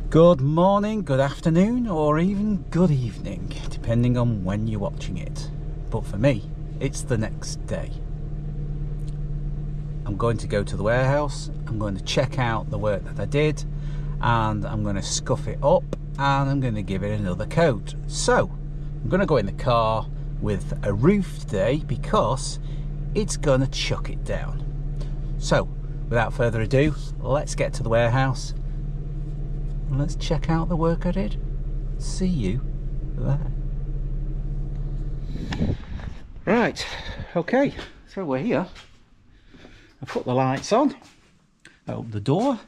Good morning, good afternoon, or even good evening, depending on when you're watching it. But for me, it's the next day. I'm going to go to the warehouse, I'm going to check out the work that I did, and I'm going to scuff it up, and I'm going to give it another coat. So, I'm going to go in the car with a roof today because it's going to chuck it down. So, without further ado, let's get to the warehouse. Let's check out the work I did. See you there. Right, okay, so we're here. I put the lights on, open the door,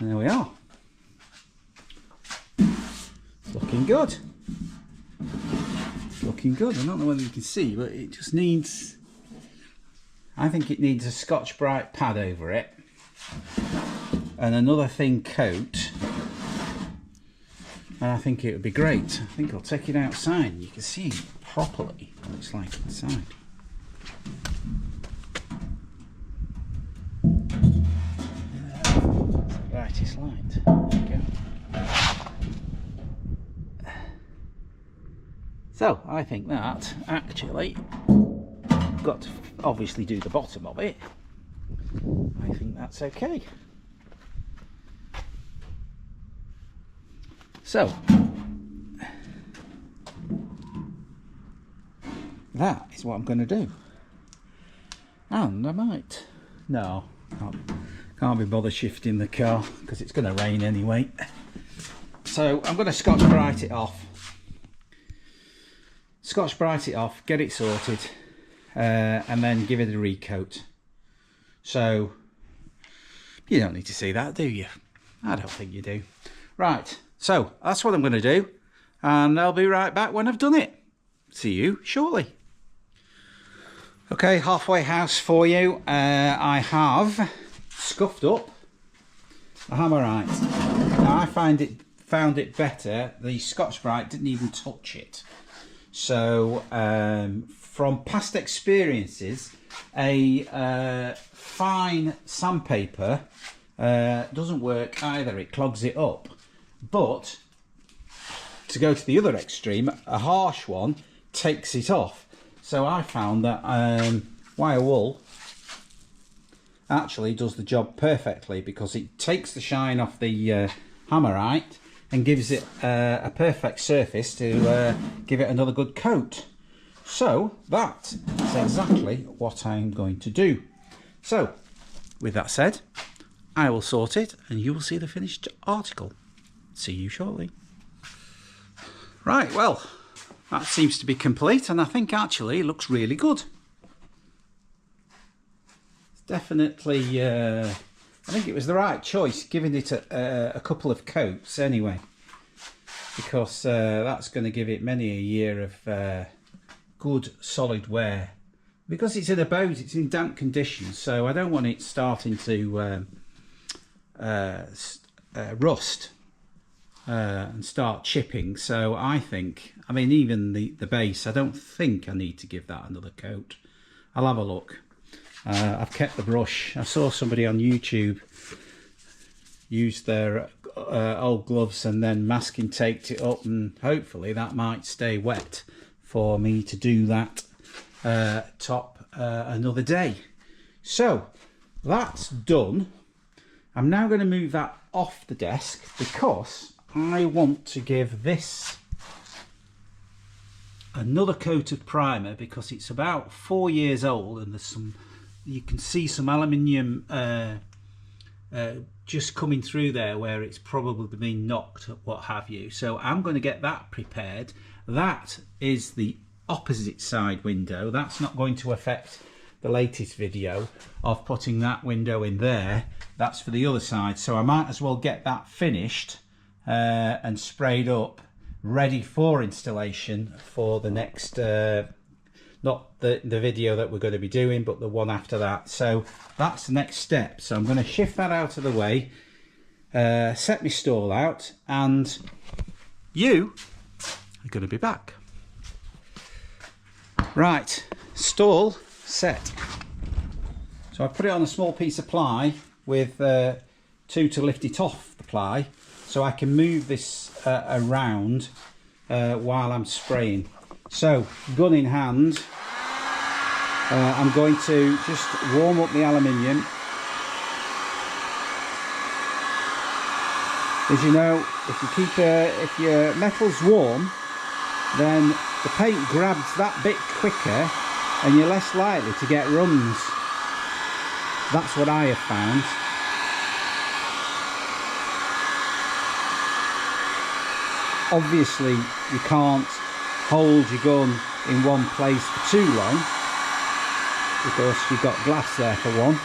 and there we are. Looking good. Looking good. I don't know whether you can see, but it just needs, I think it needs a Scotch-Brite pad over it and another thin coat. And I think it would be great. I think I'll take it outside and you can see properly what it's like inside. Brightest light. There we go. So I think that actually got to obviously do the bottom of it. I think that's okay. So, that is what I'm going to do. And I might, no, can't be bothered shifting the car because it's going to rain anyway. So I'm going to Scotch-Brite it off. Scotch-Brite it off, get it sorted, and then give it a recoat. So, you don't need to see that, do you? I don't think you do. Right. So that's what I'm going to do, and I'll be right back when I've done it. See you shortly. Okay, halfway house for you. I have scuffed up the Hammerite. Now I found it better. The Scotch-Brite didn't even touch it. So from past experiences, a fine sandpaper doesn't work either. It clogs it up. But to go to the other extreme, a harsh one takes it off. So I found that wire wool actually does the job perfectly because it takes the shine off the Hammerite and gives it a perfect surface to give it another good coat. So that is exactly what I'm going to do. So with that said, I will sort it and you will see the finished article. See you shortly. Right, well, that seems to be complete, and I think actually it looks really good. It's definitely, I think it was the right choice, giving it a couple of coats anyway, because that's going to give it many a year of good solid wear. Because it's in a boat, it's in damp conditions, so I don't want it starting to rust. And start chipping. So I think, I mean, even the base, I don't think I need to give that another coat. I'll have a look. I've kept the brush. I saw somebody on YouTube use their old gloves and then masking taped it up, and hopefully that might stay wet for me to do that top another day. So that's done. I'm now going to move that off the desk because I want to give this another coat of primer because it's about 4 years old and there's some, you can see some aluminium just coming through there where it's probably been knocked, what have you. So I'm going to get that prepared. That is the opposite side window. That's not going to affect the latest video of putting that window in there. That's for the other side. So I might as well get that finished and sprayed up, ready for installation for the next, not the video that we're going to be doing, but the one after that. So that's the next step. So I'm going to shift that out of the way, set my stall out, and you are going to be back. Right, stall set. So I put it on a small piece of ply with 2 to lift it off the ply. so I can move this around while I'm spraying. So gun in hand, I'm going to just warm up the aluminium. As you know, if your metal's warm, then the paint grabs that bit quicker and you're less likely to get runs. That's what I have found. Obviously you can't hold your gun in one place for too long because you've got glass there for one.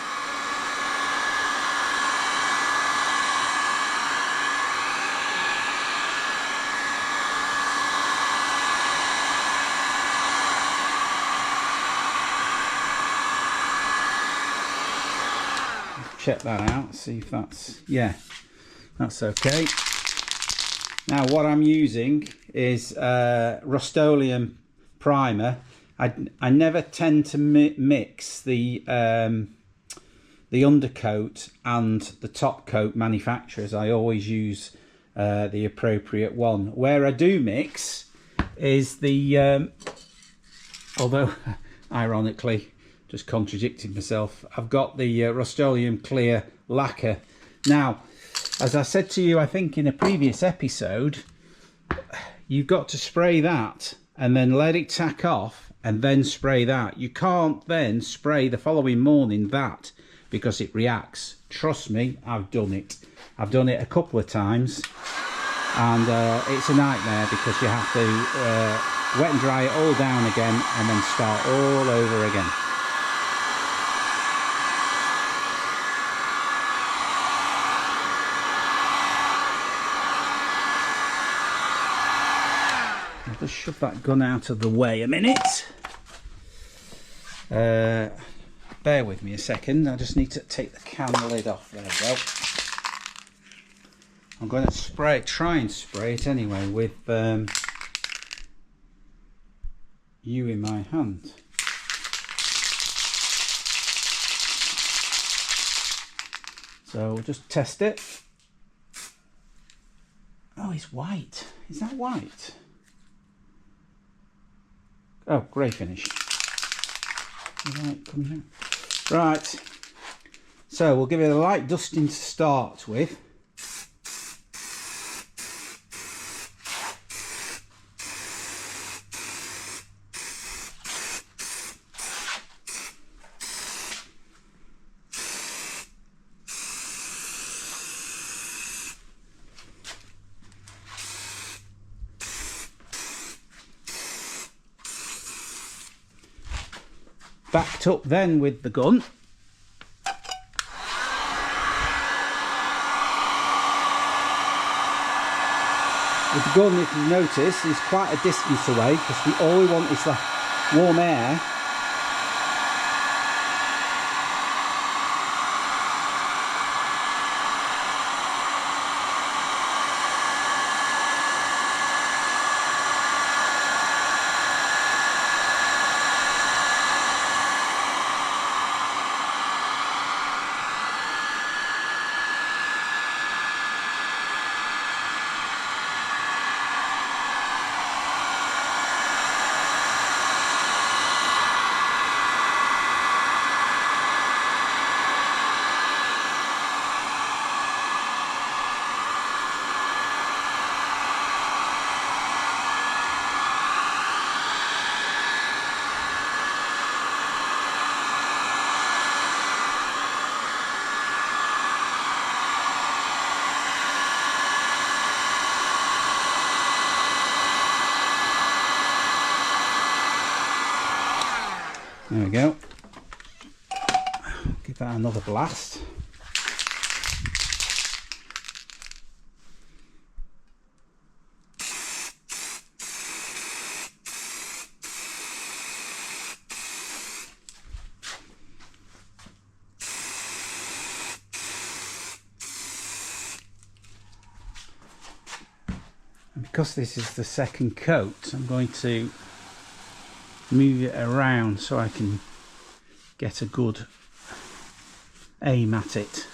Check that out, see if that's, yeah, that's okay. Now what I'm using is Rust-Oleum primer. I never tend to mix the undercoat and the top coat manufacturers. I always use the appropriate one. Where I do mix is the, although ironically, just contradicting myself, I've got the Rust-Oleum clear lacquer. Now, as I said to you, I think in a previous episode, you've got to spray that and then let it tack off and then spray that. You can't then spray the following morning that, because it reacts. Trust me, I've done it. I've done it a couple of times, and it's a nightmare because you have to wet and dry it all down again and then start all over again. I'll just shove that gun out of the way a minute. Bear with me a second, I just need to take the can lid off. There we go. I'm going to try and spray it anyway with you in my hand. So we'll just test it. Oh, it's white. Is that white? Oh, grey finish. Right, coming out. Right, so we'll give it a light dusting to start with. Backed up then with the gun. With the gun, if you notice, is quite a distance away because all we want is the warm air. There we go. Give that another blast. And because this is the second coat, I'm going to move it around so I can get a good aim at it.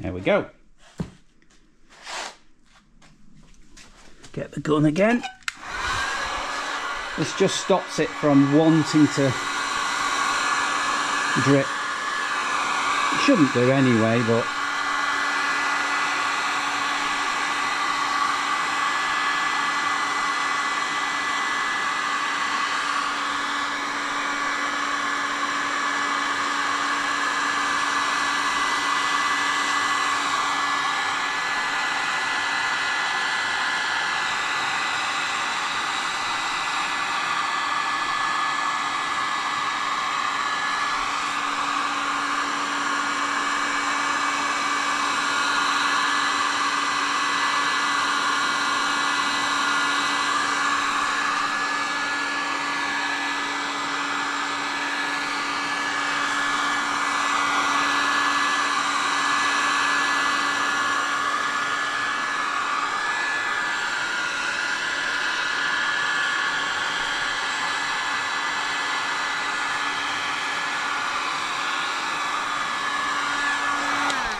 There we go. Get the gun again. This just stops it from wanting to drip. It shouldn't do anyway, but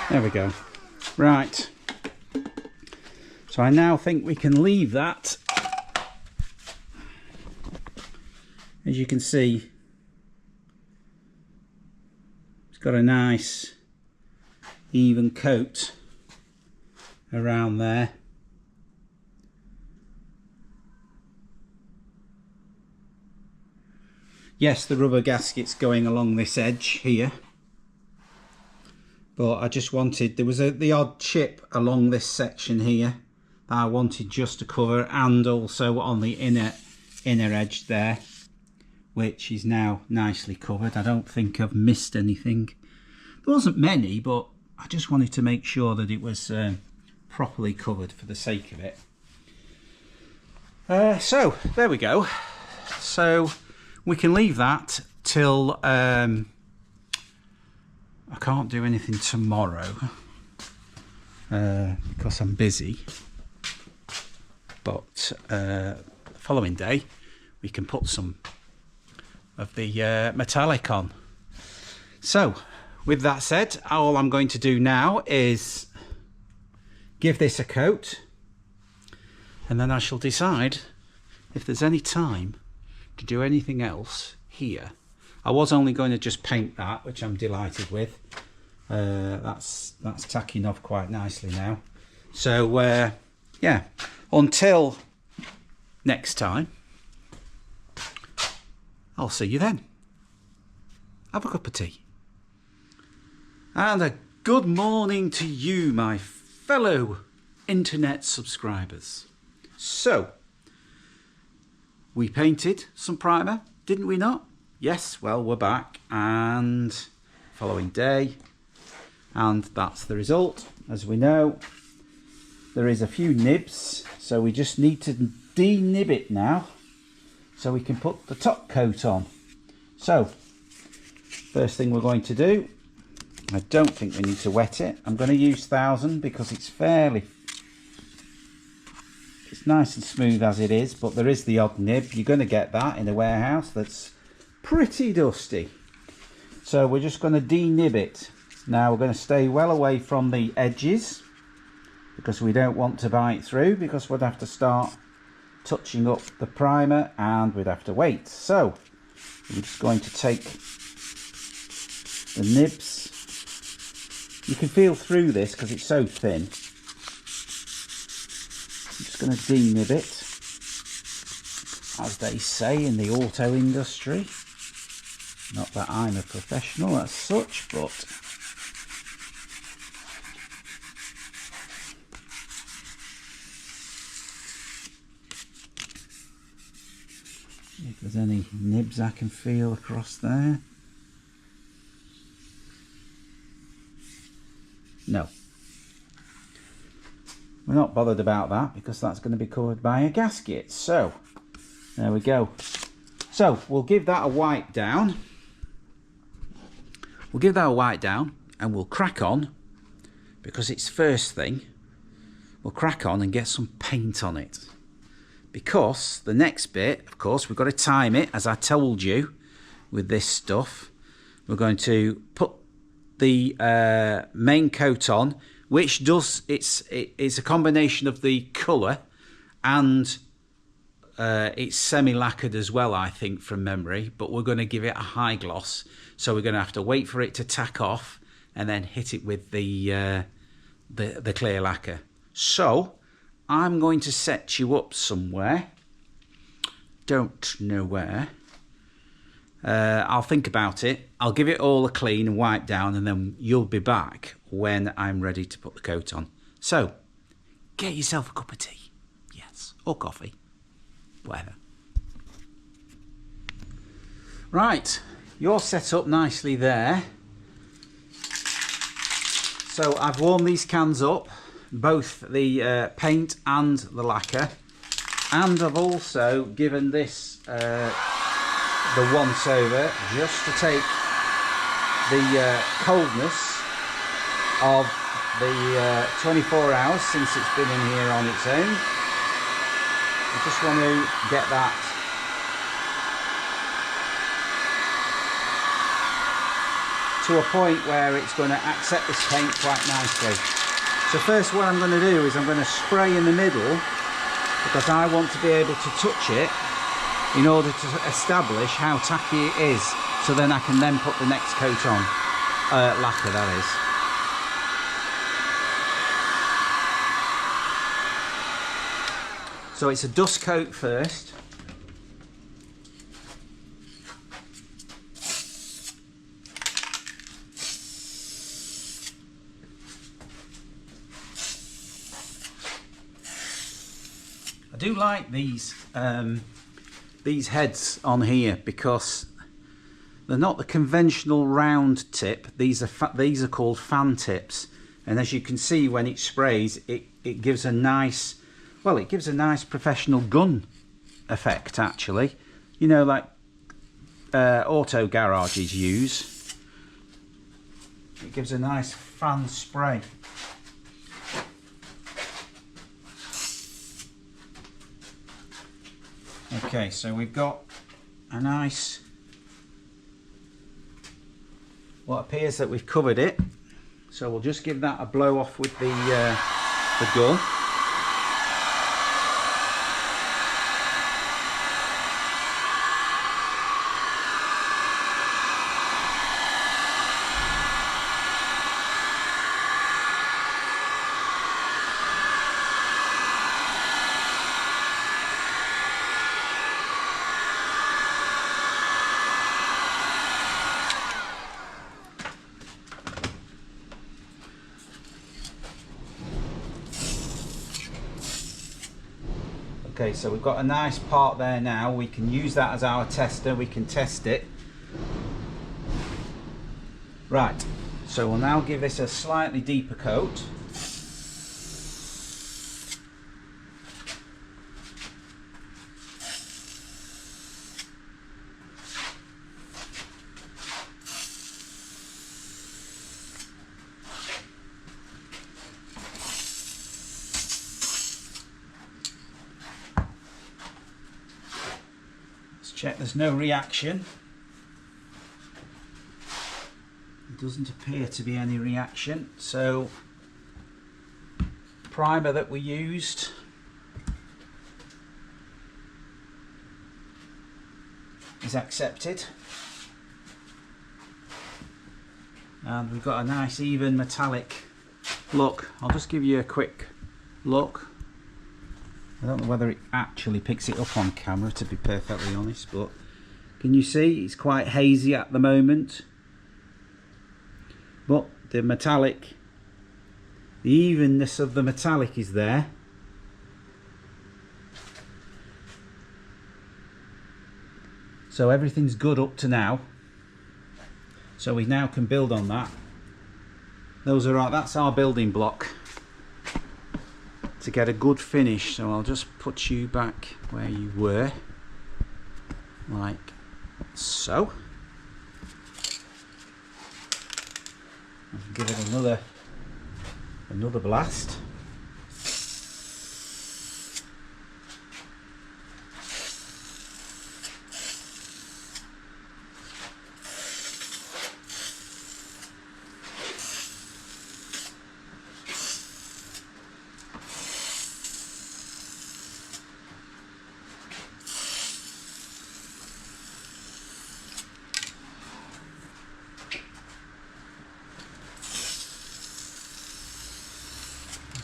there we go. Right, so I now think we can leave that. As you can see, it's got a nice even coat around there. Yes, the rubber gasket's going along this edge here, but I just wanted, there was the odd chip along this section here that I wanted just to cover, and also on the inner edge there, which is now nicely covered. I don't think I've missed anything. There wasn't many, but I just wanted to make sure that it was properly covered for the sake of it. So there we go. So we can leave that till I can't do anything tomorrow because I'm busy, but the following day we can put some of the metallic on. So with that said, all I'm going to do now is give this a coat, and then I shall decide if there's any time to do anything else here. I was only going to just paint that, which I'm delighted with. That's tacking off quite nicely now. So yeah, until next time, I'll see you then. Have a cup of tea. And a good morning to you, my fellow internet subscribers. So, we painted some primer, didn't we not? Yes, well, we're back, and following day, and that's the result. As we know, there is a few nibs, so we just need to de-nib it now so we can put the top coat on. So first thing we're going to do, I don't think we need to wet it. I'm going to use 1000 because it's nice and smooth as it is, but there is the odd nib. You're going to get that in a warehouse that's pretty dusty. So we're just going to de-nib it. Now we're going to stay well away from the edges because we don't want to bite through, because we'd have to start touching up the primer and we'd have to wait. So we're just going to take the nibs. You can feel through this because it's so thin. I'm just going to de-nib it, as they say in the auto industry. Not that I'm a professional as such, but if there's any nibs I can feel across there. No. We're not bothered about that because that's going to be covered by a gasket. So, there we go. So, we'll give that a wipe down. We'll give that a wipe down and we'll crack on, because it's first thing. We'll crack on and get some paint on it. Because the next bit, of course, we've got to time it, as I told you, with this stuff. We're going to put the main coat on which does, it's a combination of the colour and it's semi-lacquered as well, I think, from memory, but we're going to give it a high gloss, so we're going to have to wait for it to tack off and then hit it with the clear lacquer. So I'm going to set you up somewhere, don't know where. I'll think about it, I'll give it all a clean and wipe down, and then you'll be back when I'm ready to put the coat on. So get yourself a cup of tea, yes, or coffee, whatever. Right, you're set up nicely there. So I've warmed these cans up, both the paint and the lacquer, and I've also given this the once over just to take the coldness of the 24 hours since it's been in here on its own. I just want to get that to a point where it's going to accept this paint quite nicely. So first what I'm going to do is I'm going to spray in the middle, because I want to be able to touch it in order to establish how tacky it is, so then I can then put the next coat on, lacquer that is. So it's a dust coat first. I do like these heads on here because they're not the conventional round tip. These are called fan tips, and as you can see, when it sprays, it gives a nice, well, it gives a nice professional gun effect actually. You know, like auto garages use. It gives a nice fan spray. Okay, so we've got a nice, what appears that we've covered it, so we'll just give that a blow off with the gun. Okay, so we've got a nice part there now. We can use that as our tester, we can test it. Right, so we'll now give this a slightly deeper coat. Check there's no reaction. It doesn't appear to be any reaction, so primer that we used is accepted, and we've got a nice even metallic look. I'll just give you a quick look. I don't know whether it actually picks it up on camera, to be perfectly honest, but can you see it's quite hazy at the moment, but the metallic, the evenness of the metallic is there. So everything's good up to now, so we now can build on that. Those are that's our building block to get a good finish. So I'll just put you back where you were, like so. And give it another blast.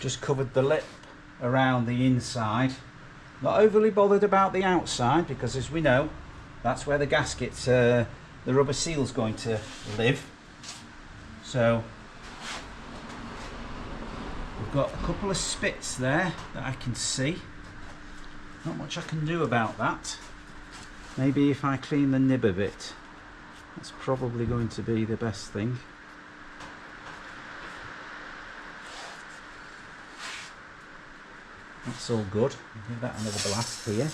just covered the lip around the inside. Not overly bothered about the outside, because as we know, that's where the gaskets, the rubber seal's going to live. So we've got a couple of spits there that I can see. Not much I can do about that. Maybe if I clean the nib a bit, that's probably going to be the best thing. That's all good. I'll give that another blast here.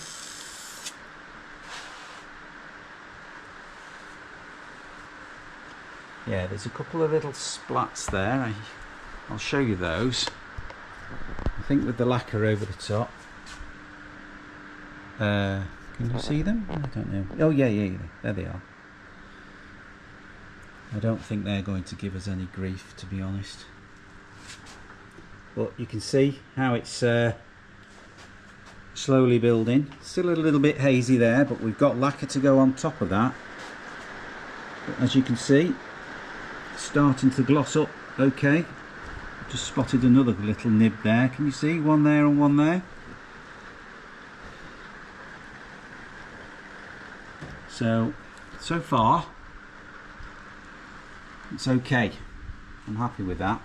Yeah, there's a couple of little splats there. I'll show you those. I think with the lacquer over the top. Can you see them? I don't know. Oh yeah, there they are. I don't think they're going to give us any grief, to be honest. But you can see how it's slowly building. Still a little bit hazy there, but we've got lacquer to go on top of that. But as you can see, it's starting to gloss up. Okay, just spotted another little nib there. Can you see one there and one there? So far it's okay. I'm happy with that.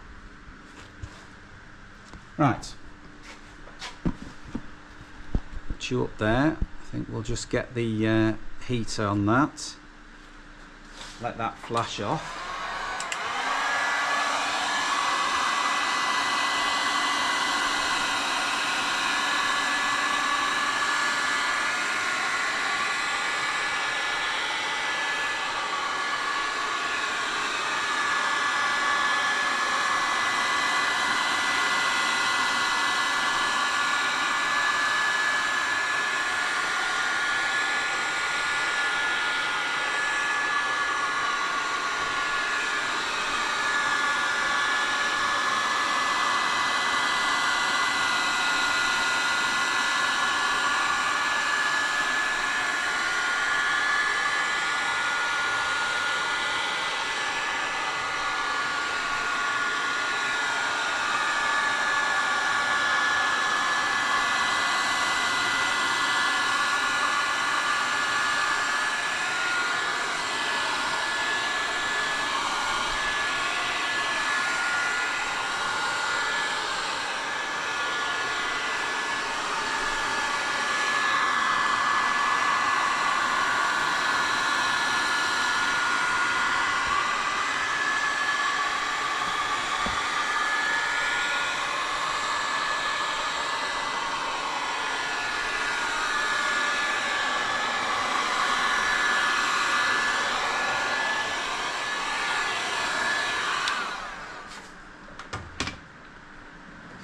Right, put you up there. I think we'll just get the heat on that, let that flash off.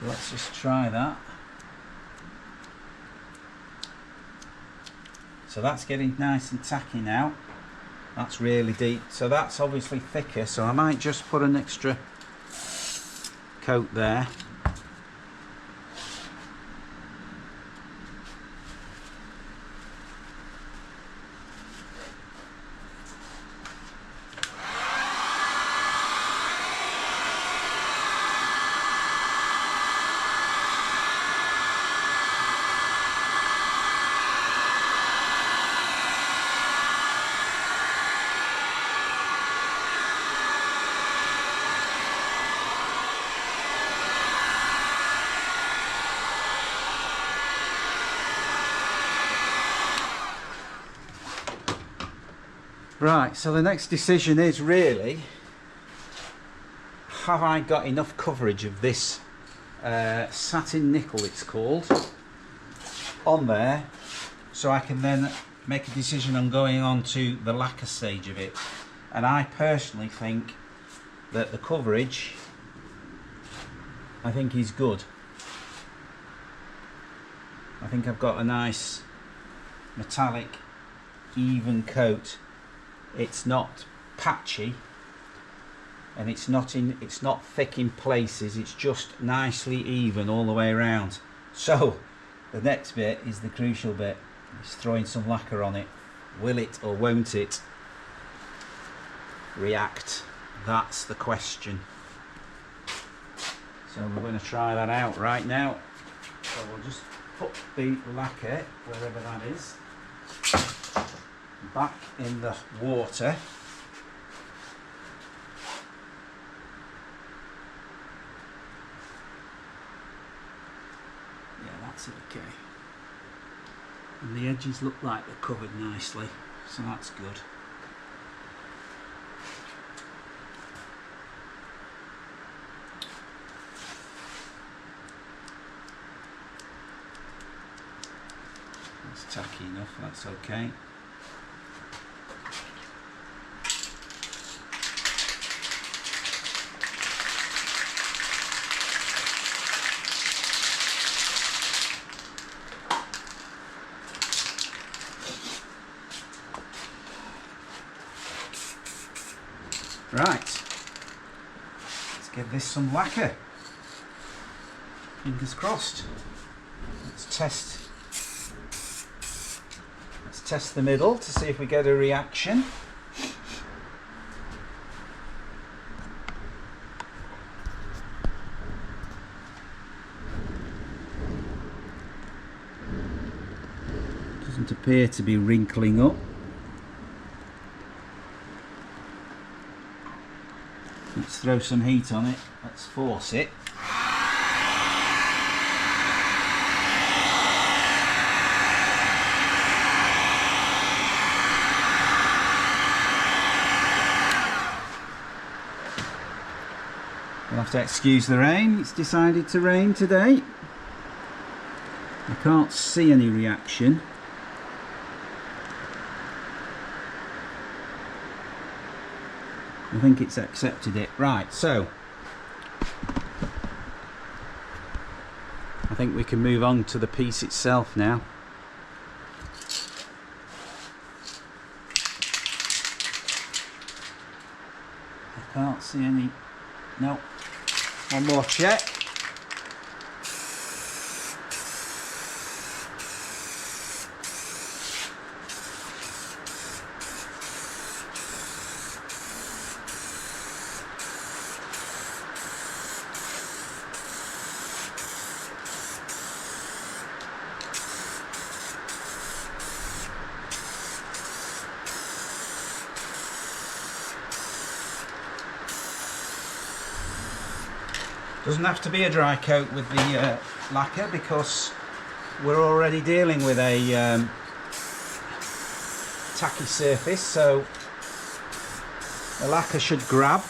So let's just try that. So that's getting nice and tacky now. That's really deep. So that's obviously thicker, so I might just put an extra coat there. Right, so the next decision is really, have I got enough coverage of this satin nickel, it's called, on there, so I can then make a decision on going on to the lacquer stage of it. And I personally think that the coverage, I think, is good. I think I've got a nice metallic even coat. It's not patchy, and it's not thick in places. It's just nicely even all the way around. So the next bit is the crucial bit. It's throwing some lacquer on it. Will it or won't it react? That's the question. So we're going to try that out right now. So we'll just put the lacquer, wherever that is, back in the water. Yeah, that's okay. And the edges look like they're covered nicely, so that's good. That's tacky enough, that's okay. Right, let's give this some lacquer. Fingers crossed. Let's test the middle to see if we get a reaction. Doesn't appear to be wrinkling up. Let's throw some heat on it. Let's force it. You'll have to excuse the rain. It's decided to rain today. I can't see any reaction. I think it's accepted it. Right, so I think we can move on to the piece itself now. I can't see any. No. One more check. Doesn't have to be a dry coat with the lacquer because we're already dealing with a tacky surface, so the lacquer should grab.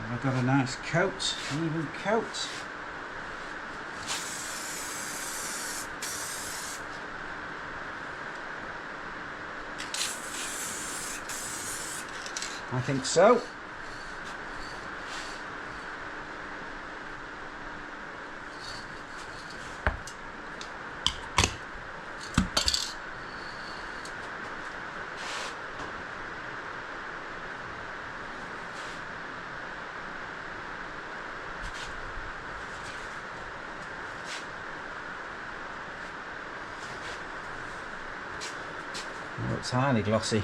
And I've got a nice coat, an even coat. I think so. Oh, it's highly glossy.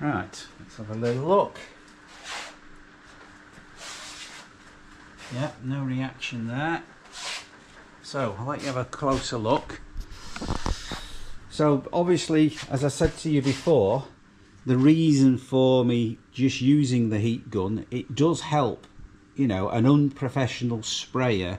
Right, let's have a little look. Yeah, no reaction there. So I'll let you have a closer look. So obviously, as I said to you before, the reason for me just using the heat gun, it does help, you know, an unprofessional sprayer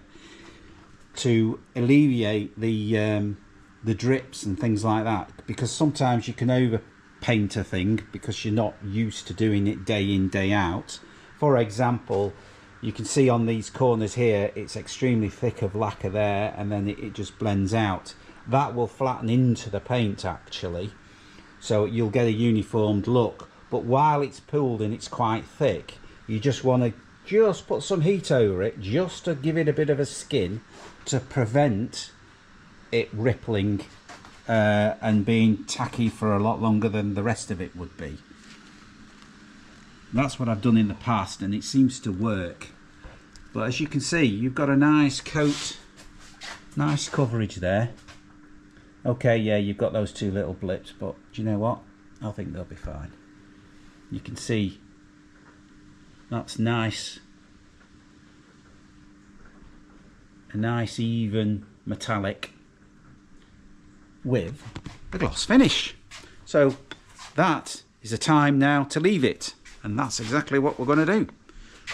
to alleviate the drips and things like that, because sometimes you can overpaint a thing because you're not used to doing it day in, day out. For example, you can see on these corners here, it's extremely thick of lacquer there, and then it just blends out. That will flatten into the paint actually, so you'll get a uniformed look. But while it's pooled and it's quite thick, you just want to just put some heat over it, just to give it a bit of a skin, to prevent it rippling and being tacky for a lot longer than the rest of it would be. That's what I've done in the past, and it seems to work. But as you can see, you've got a nice coat, nice coverage there. Okay, yeah, you've got those two little blips, but do you know what? I think they'll be fine. You can see that's nice. A nice even metallic with a gloss finish. So that is a time now to leave it, and that's exactly what we're going to do.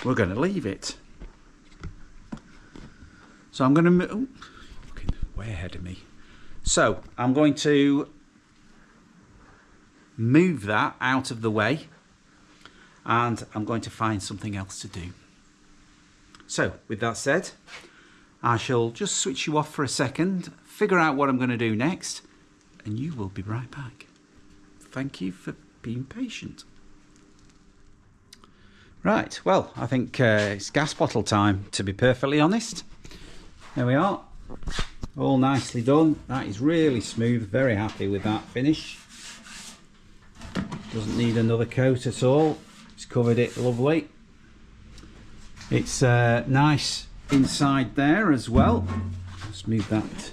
We're going to leave it. So I'm going to move, looking way ahead of me. So I'm going to move that out of the way, and I'm going to find something else to do. So with that said, I shall just switch you off for a second, figure out what I'm going to do next, and you will be right back. Thank you for being patient. Right, well, I think it's gas bottle time, to be perfectly honest. There we are, all nicely done. That is really smooth, very happy with that finish. Doesn't need another coat at all, it's covered it lovely. It's nice inside there as well. Let's move that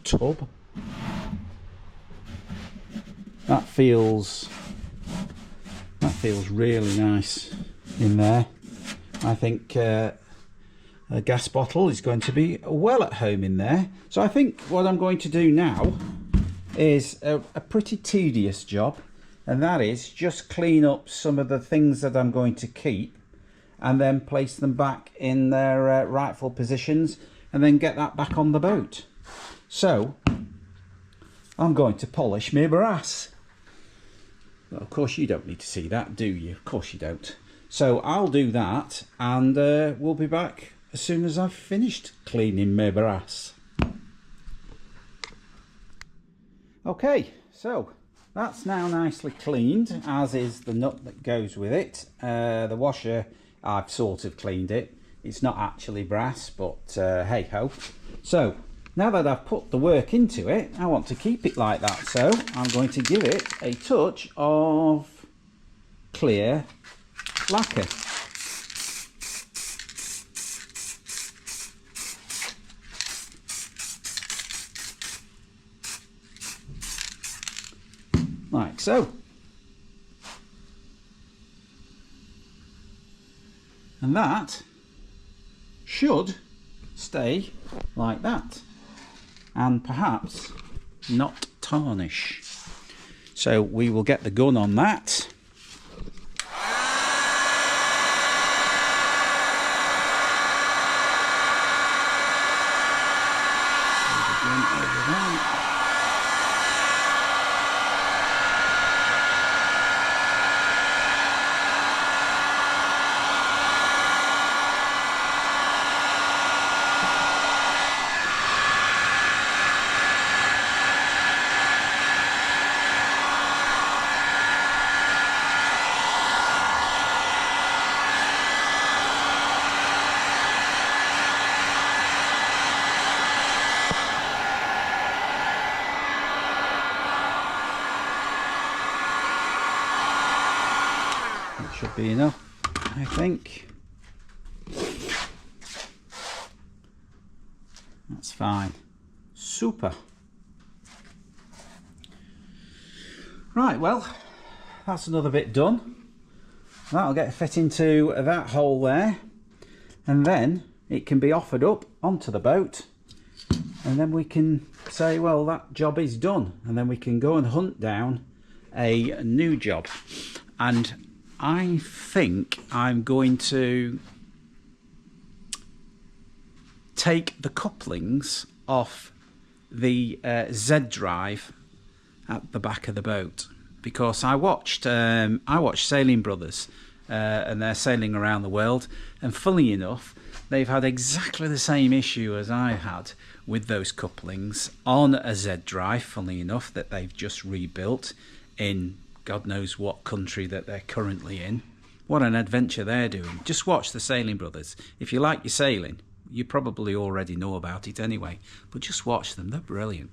tub. That feels really nice in there. I think a gas bottle is going to be well at home in there. So I think what I'm going to do now is a pretty tedious job, and that is just clean up some of the things that I'm going to keep and then place them back in their rightful positions, and then get that back on the boat. So I'm going to polish my brass. Well, of course you don't need to see that, do you? Of course you don't. So I'll do that, and we'll be back as soon as I've finished cleaning my brass. Okay, so that's now nicely cleaned, as is the nut that goes with it. The washer, I've sort of cleaned it. It's not actually brass, but hey ho. So now that I've put the work into it, I want to keep it like that. So I'm going to give it a touch of clear lacquer. Like so. And that should stay like that, and perhaps not tarnish. So we will get the gun on that. Should be enough, I think. That's fine. Super. Right, well, that's another bit done. That'll get fit into that hole there, and then it can be offered up onto the boat, and then we can say, well, that job is done, and then we can go and hunt down a new job. And I think I'm going to take the couplings off the Z drive at the back of the boat, because I watched Sailing Brothers, and they're sailing around the world, and funnily enough, they've had exactly the same issue as I had with those couplings on a Z drive, funnily enough, that they've just rebuilt in God knows what country that they're currently in. What an adventure they're doing. Just watch the Sailing Brothers. If you like your sailing, you probably already know about it anyway, but just watch them, they're brilliant.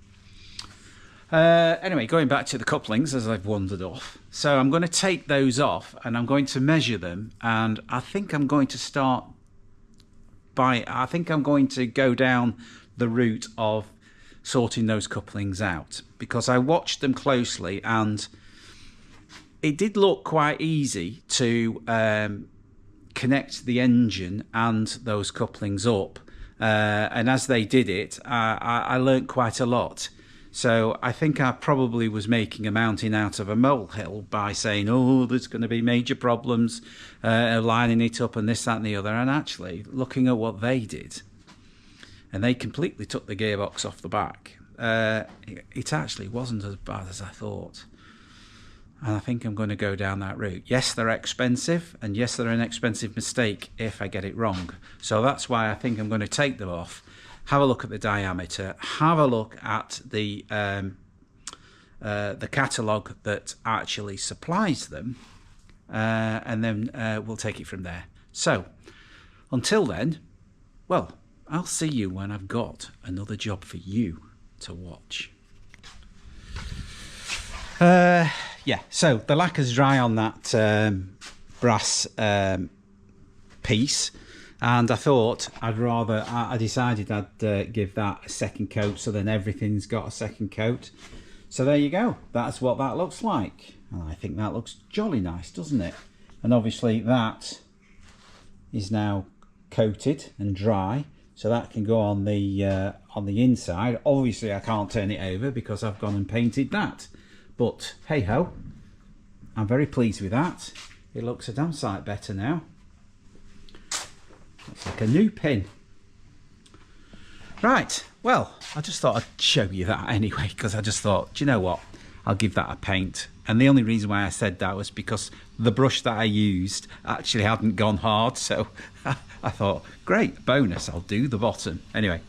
Anyway, going back to the couplings as I've wandered off. So I'm going to take those off and I'm going to measure them, and I think I'm going to go down the route of sorting those couplings out, because I watched them closely and it did look quite easy to connect the engine and those couplings up, and as they did it, I learnt quite a lot. So I think I probably was making a mountain out of a molehill by saying, oh, there's going to be major problems lining it up and this, that and the other. And actually, looking at what they did, and they completely took the gearbox off the back, it actually wasn't as bad as I thought. And I think I'm going to go down that route. Yes, they're expensive, and yes, they're an expensive mistake if I get it wrong. So that's why I think I'm going to take them off, have a look at the diameter, have a look at the catalogue that actually supplies them, and then we'll take it from there. So until then, well, I'll see you when I've got another job for you to watch. Yeah, so the lacquer's dry on that brass piece, and I thought I decided I'd give that a second coat, so then everything's got a second coat. So there you go, that's what that looks like, and I think that looks jolly nice, doesn't it? And obviously that is now coated and dry, so that can go on the inside. Obviously I can't turn it over because I've gone and painted that. But hey ho, I'm very pleased with that. It looks a damn sight better now. Looks like a new pin. Right, well, I just thought I'd show you that anyway, because I just thought, do you know what, I'll give that a paint. And the only reason why I said that was because the brush that I used actually hadn't gone hard, so I thought, great, bonus, I'll do the bottom. Anyway,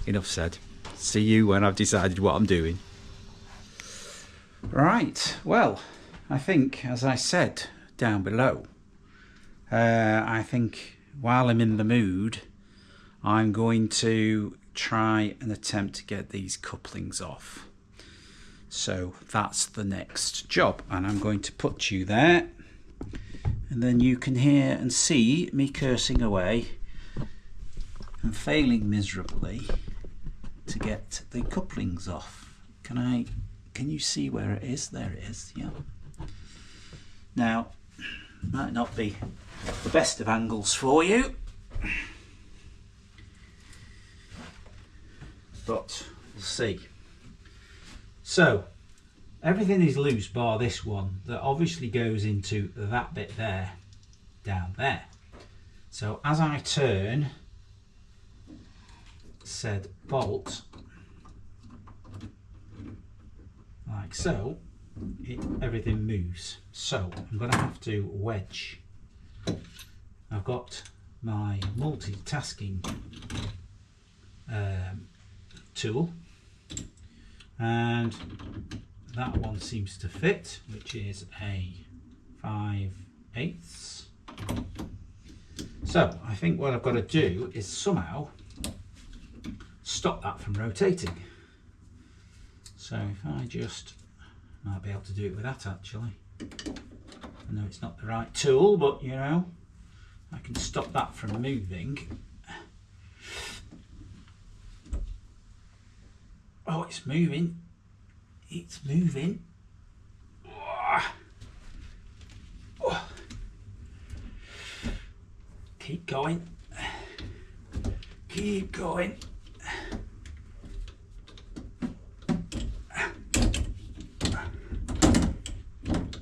enough said. See you when I've decided what I'm doing. Right, well, I think, as I said down below, I think while I'm in the mood, I'm going to try and attempt to get these couplings off. So that's the next job, and I'm going to put you there, and then you can hear and see me cursing away and failing miserably to get the couplings off. Can you see where it is? There it is, yeah. Now, might not be the best of angles for you, but we'll see. So, everything is loose bar this one that obviously goes into that bit there, down there. So as I turn said bolt, like so, everything moves. So I'm going to have to wedge. I've got my multitasking tool, and that one seems to fit, which is a 5/8. So I think what I've got to do is somehow stop that from rotating. So if I just, might be able to do it with that actually. I know it's not the right tool, but you know, I can stop that from moving. Oh, it's moving. It's moving. Keep going. Keep going.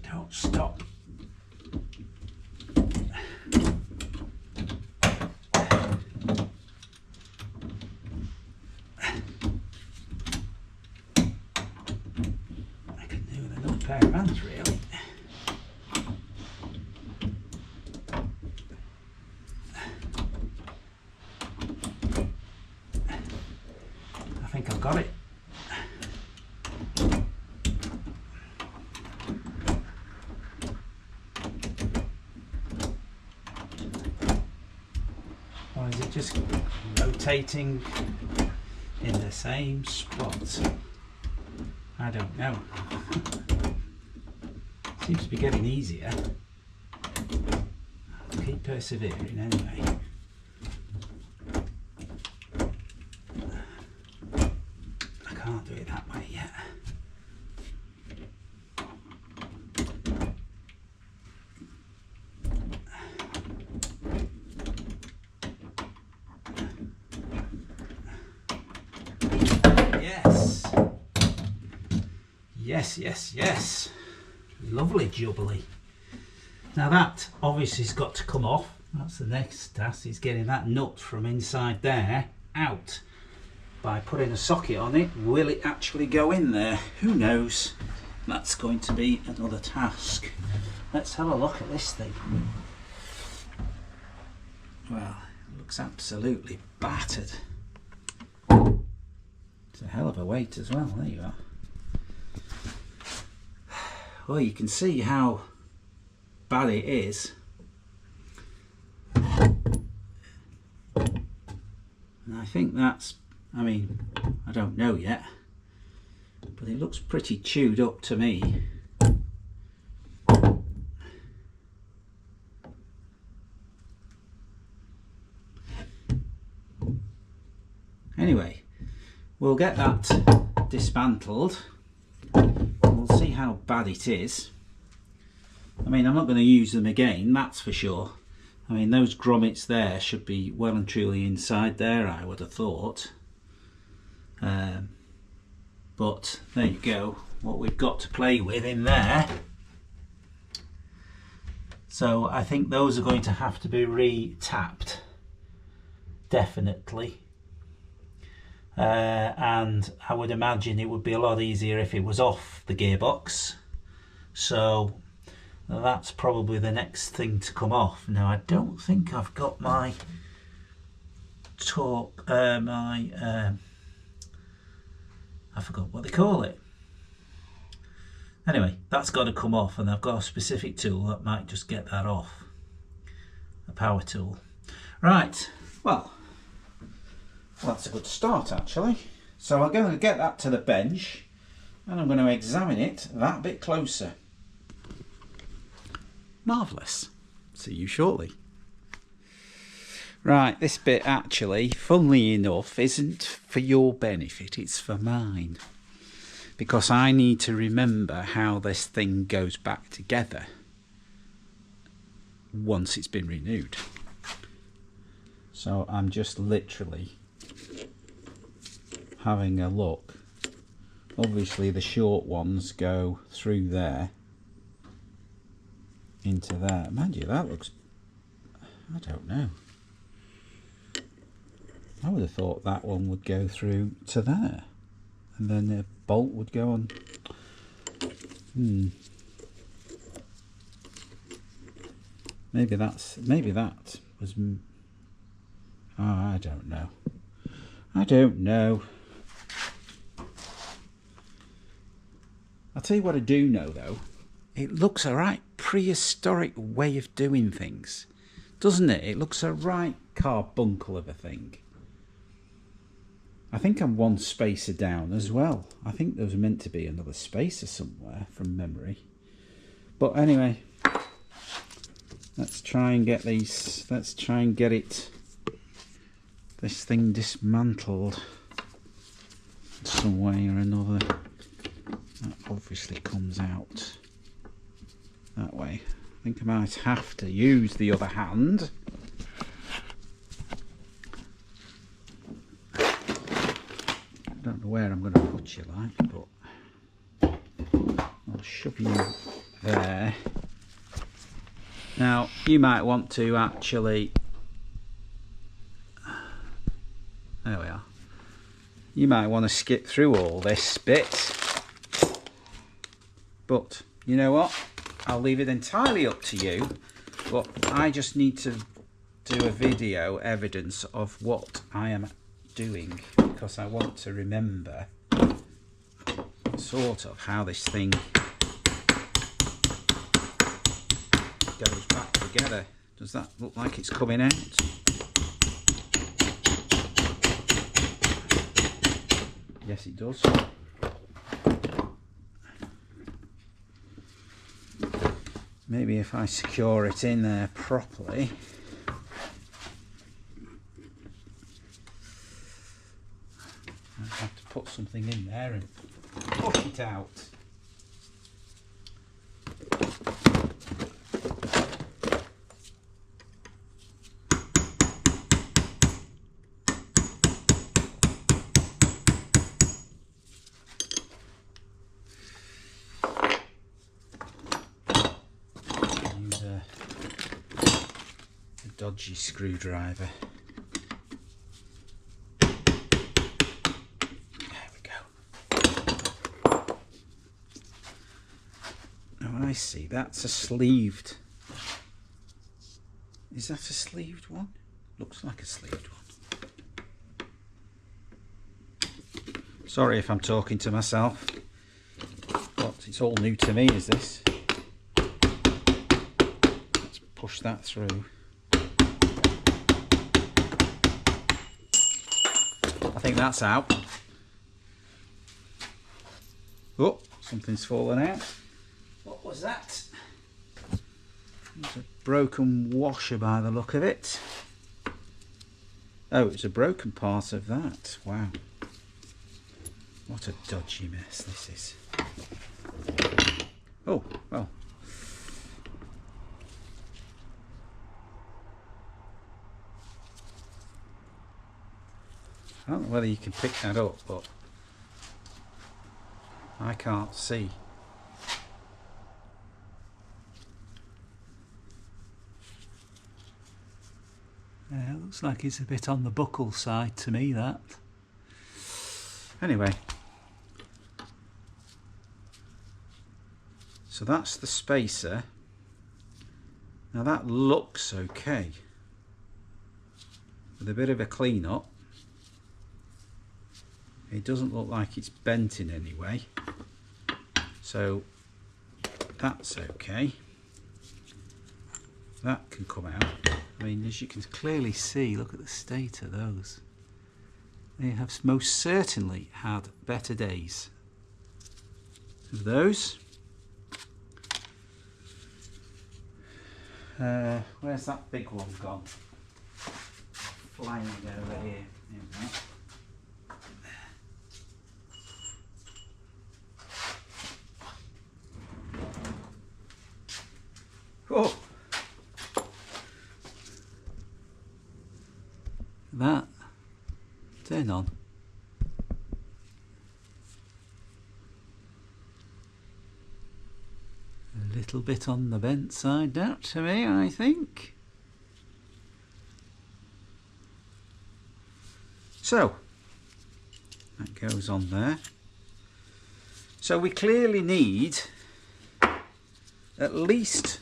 Don't stop. I could do with another pair of hands, really. I think I've got it. Or is it just rotating in the same spot? I don't know. Seems to be getting easier. I'll keep persevering anyway. I can't do it that way yet. Yes. Yes, yes, yes. Lovely jubbly. Now that obviously has got to come off. That's the next task, is getting that nut from inside there out. By putting a socket on it, will it actually go in there? Who knows? That's going to be another task. Let's have a look at this thing. Well, it looks absolutely battered. It's a hell of a weight as well. There you are. Well, you can see how bad it is. And I think that's, I mean, I don't know yet, but it looks pretty chewed up to me. Anyway, we'll get that dismantled. We'll see how bad it is. I mean, I'm not going to use them again, that's for sure. I mean, those grommets there should be well and truly inside there, I would have thought. But there you go, what we've got to play with in there. So I think those are going to have to be re-tapped, definitely. And I would imagine it would be a lot easier if it was off the gearbox. So that's probably the next thing to come off. Now I don't think I've got my torque, I forgot what they call it. Anyway, that's got to come off, and I've got a specific tool that might just get that off. A power tool. Right, well that's a good start actually. So I'm going to get that to the bench and I'm going to examine it that bit closer. Marvellous. See you shortly. Right, this bit actually, funnily enough, isn't for your benefit, it's for mine. Because I need to remember how this thing goes back together once it's been renewed. So I'm just literally having a look. Obviously the short ones go through there into there. Mind you, that looks, I don't know. I would have thought that one would go through to there and then the bolt would go on. Maybe that was, oh, I don't know. I don't know. I'll tell you what I do know though. It looks a right prehistoric way of doing things, doesn't it? It looks a right carbuncle of a thing. I think I'm one spacer down as well. I think there was meant to be another spacer somewhere from memory. But anyway, let's try and get these, let's try and get it, this thing dismantled some way or another. That obviously comes out that way. I think I might have to use the other hand much you like, but I'll shove you there. Now you might want to actually, there we are, you might want to skip through all this bit, but you know what, I'll leave it entirely up to you. But I just need to do a video evidence of what I am doing, because I want to remember sort of how this thing goes back together. Does that look like it's coming out? Yes, it does. Maybe if I secure it in there properly. I have to put something in there and push it out. Dodgy screwdriver. There we go. Oh, I see. That's a sleeved. Is that a sleeved one? Looks like a sleeved one. Sorry if I'm talking to myself, but it's all new to me, is this? Let's push that through. I think that's out. Oh, something's fallen out. What was that? It's a broken washer by the look of it. Oh, it's a broken part of that. Wow. What a dodgy mess this is. Oh, well. I don't know whether you can pick that up, but I can't see. Yeah, it looks like it's a bit on the buckle side to me, that. Anyway. So that's the spacer. Now that looks okay. With a bit of a clean up. It doesn't look like it's bent in any way, so that's okay. That can come out. I mean, as you can clearly see, look at the state of those. They have most certainly had better days. Of those. Where's that big one gone? Flying over here. There we go. Oh, that turn on. A little bit on the bent side now to me, I think. So that goes on there. So we clearly need at least.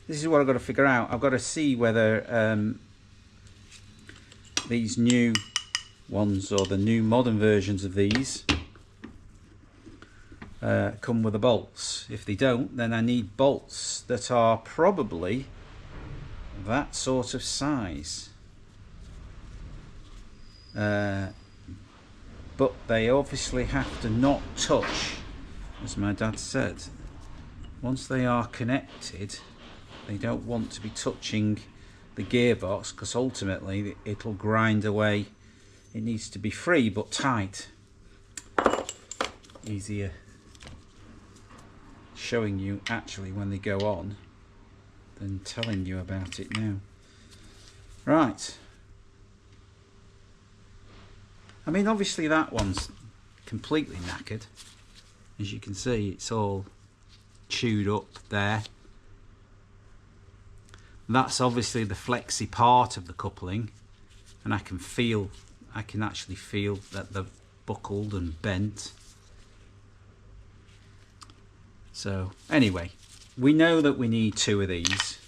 This is what I've got to figure out. I've got to see whether these new ones or the new modern versions of these come with the bolts. If they don't, then I need bolts that are probably that sort of size. But they obviously have to not touch, as my dad said. Once they are connected, they don't want to be touching the gearbox, because ultimately it'll grind away. It needs to be free but tight. Easier showing you actually when they go on than telling you about it now. Right. I mean, obviously that one's completely knackered. As you can see, it's all chewed up there. That's obviously the flexy part of the coupling, and I can actually feel that they're buckled and bent. So anyway, we know that we need 2 of these.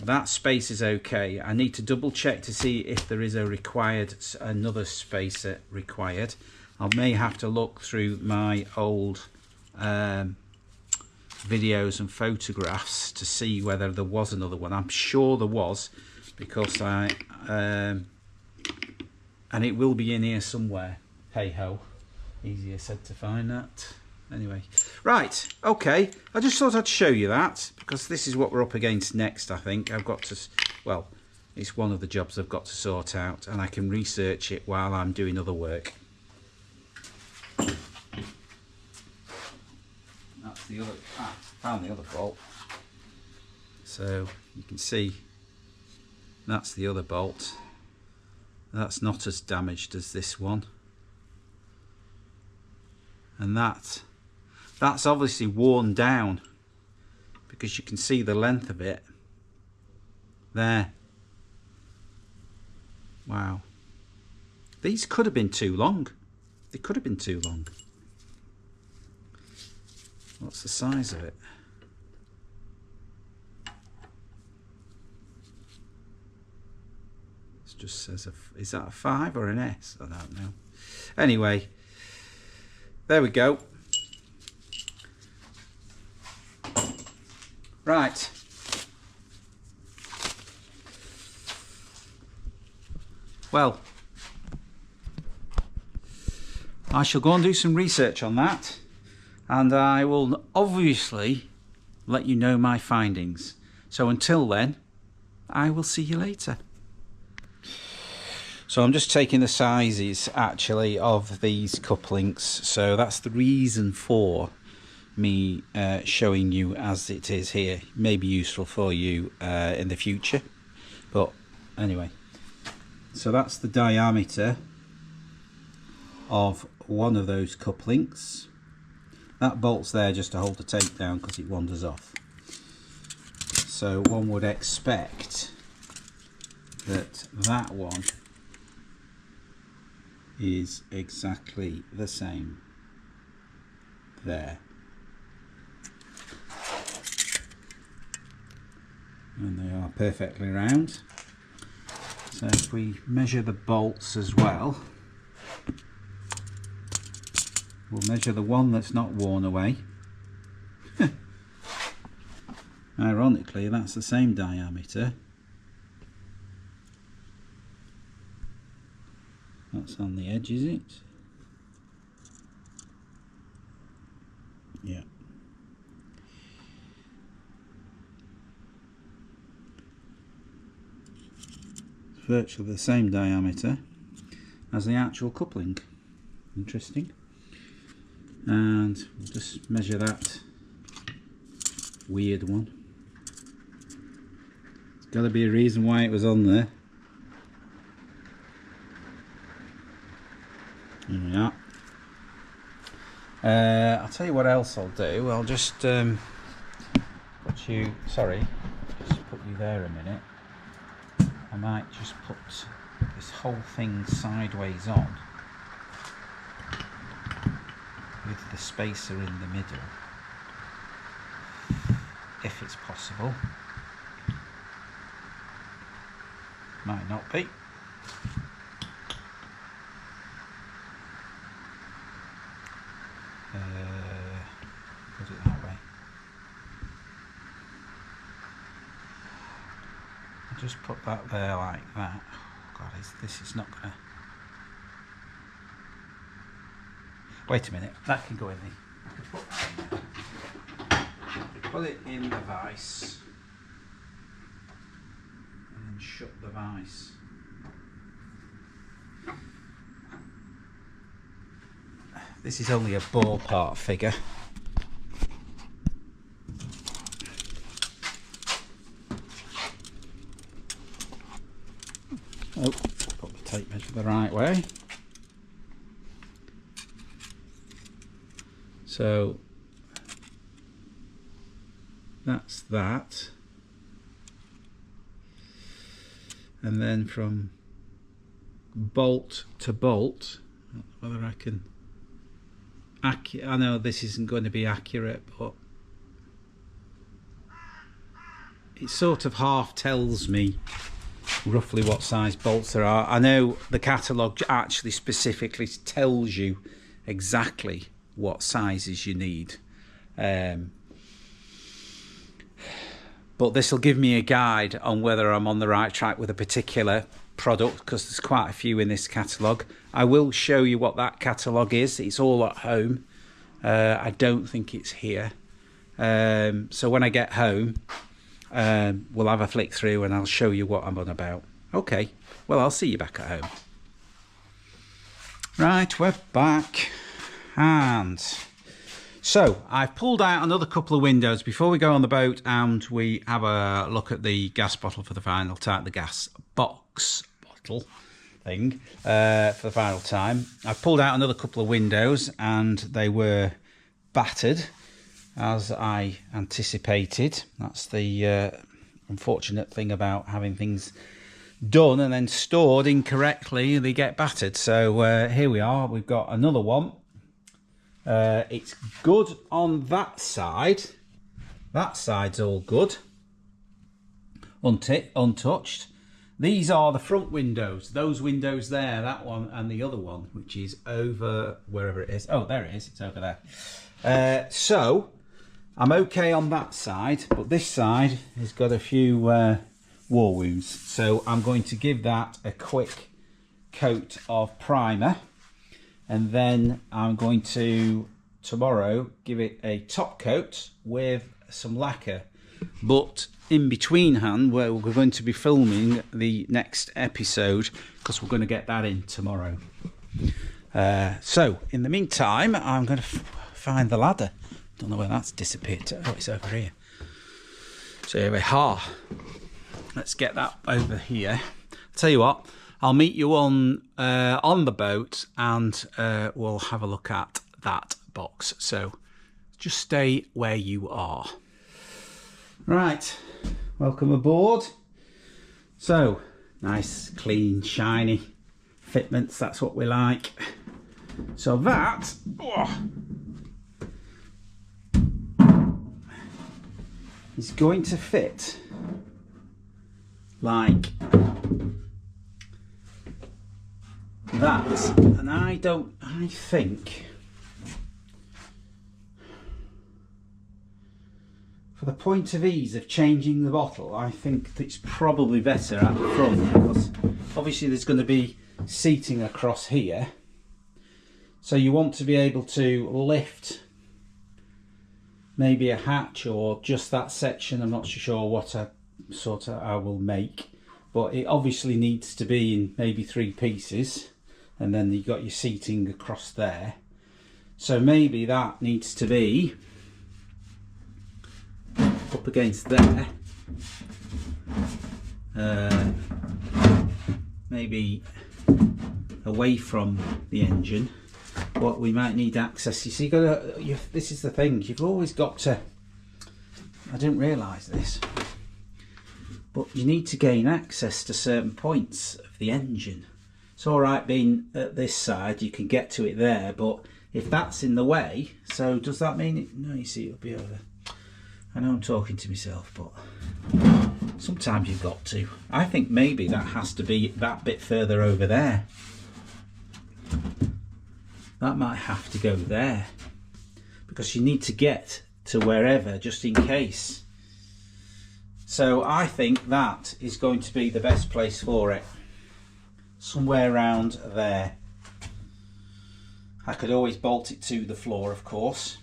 That space is okay. I need to double check to see if there is another spacer required. I may have to look through my old videos and photographs to see whether there was another one. I'm sure there was, because and it will be in here somewhere. Hey ho, easier said to find that. Anyway, right, okay, I just thought I'd show you that, because this is what we're up against next. I think I've got to, well, it's one of the jobs I've got to sort out, and I can research it while I'm doing other work. That's the other, found the other bolt. So you can see that's the other bolt. That's not as damaged as this one. And that's obviously worn down, because you can see the length of it there. Wow. These could have been too long. They could have been too long. What's the size of it? It just says, is that a 5 or an S? I don't know. Anyway, there we go. Right. Well, I shall go and do some research on that, and I will obviously let you know my findings. So until then, I will see you later. So I'm just taking the sizes actually of these couplings, so that's the reason for me showing you as it is here. May be useful for you in the future, but anyway, so that's the diameter of one of those couplings. That bolt's there just to hold the tape down because it wanders off. So one would expect that that one is exactly the same there. And they are perfectly round. So if we measure the bolts as well, we'll measure the one that's not worn away. Ironically, that's the same diameter. That's on the edge, is it? Yeah. It's virtually the same diameter as the actual coupling. Interesting. And we'll just measure that weird one. There's got to be a reason why it was on there. Yeah. I'll tell you what else I'll do. I'll just put you, sorry, just put you there a minute. I might just put this whole thing sideways on with the spacer in the middle, if it's possible. Might not be. Put it that way. I'll just put that there like that. Oh God, this is not gonna. Wait a minute, that can go in there. Put it in the vise and then shut the vise. This is only a ballpark figure. Oh, put the tape measure the right way. So that's that, and then from bolt to bolt, whether I can I know this isn't going to be accurate, but it sort of half tells me roughly what size bolts there are. I know the catalogue actually specifically tells you exactly what sizes you need, but this will give me a guide on whether I'm on the right track with a particular product, because there's quite a few in this catalogue. I will show you what that catalogue is. It's all at home. I don't think it's here. So when I get home, we'll have a flick through and I'll show you what I'm on about. Okay, well, I'll see you back at home. Right, we're back. And so I've pulled out another couple of windows before we go on the boat and we have a look at the gas bottle for the final time, the gas box bottle thing for the final time. I've pulled out another couple of windows and they were battered as I anticipated. That's the unfortunate thing about having things done and then stored incorrectly, they get battered. So here we are, we've got another one. It's good on that side. That side's all good, untouched. These are the front windows, those windows there, that one and the other one, which is over wherever it is. Oh, there it is, it's over there. So I'm okay on that side, but this side has got a few war wounds. So I'm going to give that a quick coat of primer, and then I'm going to tomorrow give it a top coat with some lacquer. But in between hand, where we're going to be filming the next episode, because we're going to get that in tomorrow. So in the meantime, I'm going to find the ladder. Don't know where that's disappeared to. Oh, it's over here. So here we are. Let's get that over here. I'll tell you what, I'll meet you on the boat and we'll have a look at that box. So just stay where you are. Right, welcome aboard. So nice, clean, shiny fitments, that's what we like. So that is going to fit like that, and I think for the point of ease of changing the bottle, I think it's probably better at the front, because obviously there's going to be seating across here, so you want to be able to lift maybe a hatch or just that section. I'm not sure what I will make, but it obviously needs to be in maybe 3 pieces, and then you've got your seating across there. So maybe that needs to be up against there, maybe away from the engine. But we might need access. You see, this is the thing, you've always got to, I didn't realise this, but you need to gain access to certain points of the engine. It's alright being at this side, you can get to it there, but if that's in the way, so does that mean it? No, you see, it'll be over. I know I'm talking to myself, but sometimes you've got to. I think maybe that has to be that bit further over there. That might have to go there, because you need to get to wherever just in case. So I think that is going to be the best place for it. Somewhere around there. I could always bolt it to the floor, of course.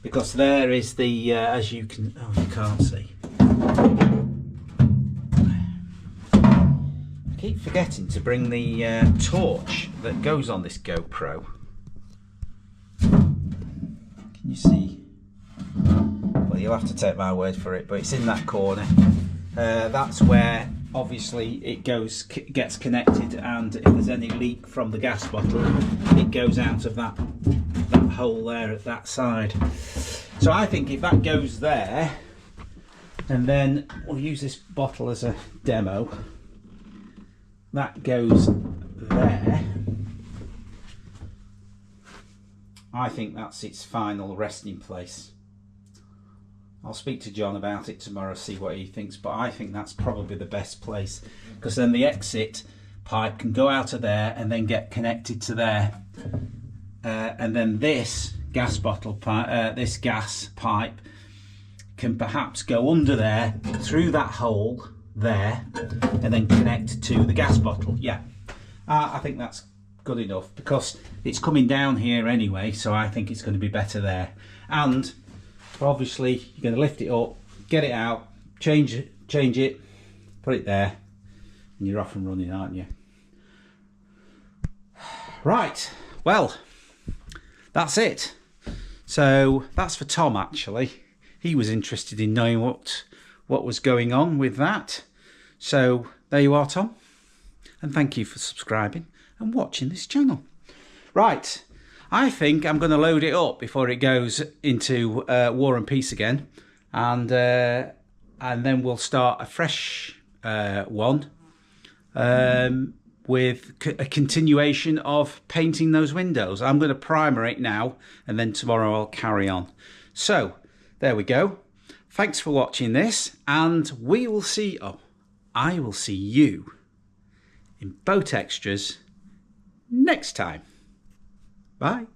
Because there is the, as you can, oh, you can't see. I keep forgetting to bring the torch that goes on this GoPro. Can you see? Well, you'll have to take my word for it, but it's in that corner. That's where obviously it gets connected, and if there's any leak from the gas bottle, it goes out of that hole there at that side. So I think if that goes there, and then we'll use this bottle as a demo, that goes there, I think that's its final resting place. I'll speak to John about it tomorrow, see what he thinks, but I think that's probably the best place, because then the exit pipe can go out of there and then get connected to there, and then this gas bottle pipe, this gas pipe can perhaps go under there through that hole there and then connect to the gas bottle. Yeah, I think that's good enough, because it's coming down here anyway, so I think it's going to be better there. And obviously you're going to lift it up, get it out, change it, put it there, and you're off and running, aren't you? Right, well, that's it. So that's for Tom, actually. He was interested in knowing what was going on with that. So there you are, Tom, and thank you for subscribing and watching this channel. Right, I think I'm going to load it up before it goes into War and Peace again, and then we'll start a fresh one with a continuation of painting those windows. I'm going to primer it now, and then tomorrow I'll carry on. So there we go. Thanks for watching this, and we will see, I will see you in Boat Extras next time. Bye.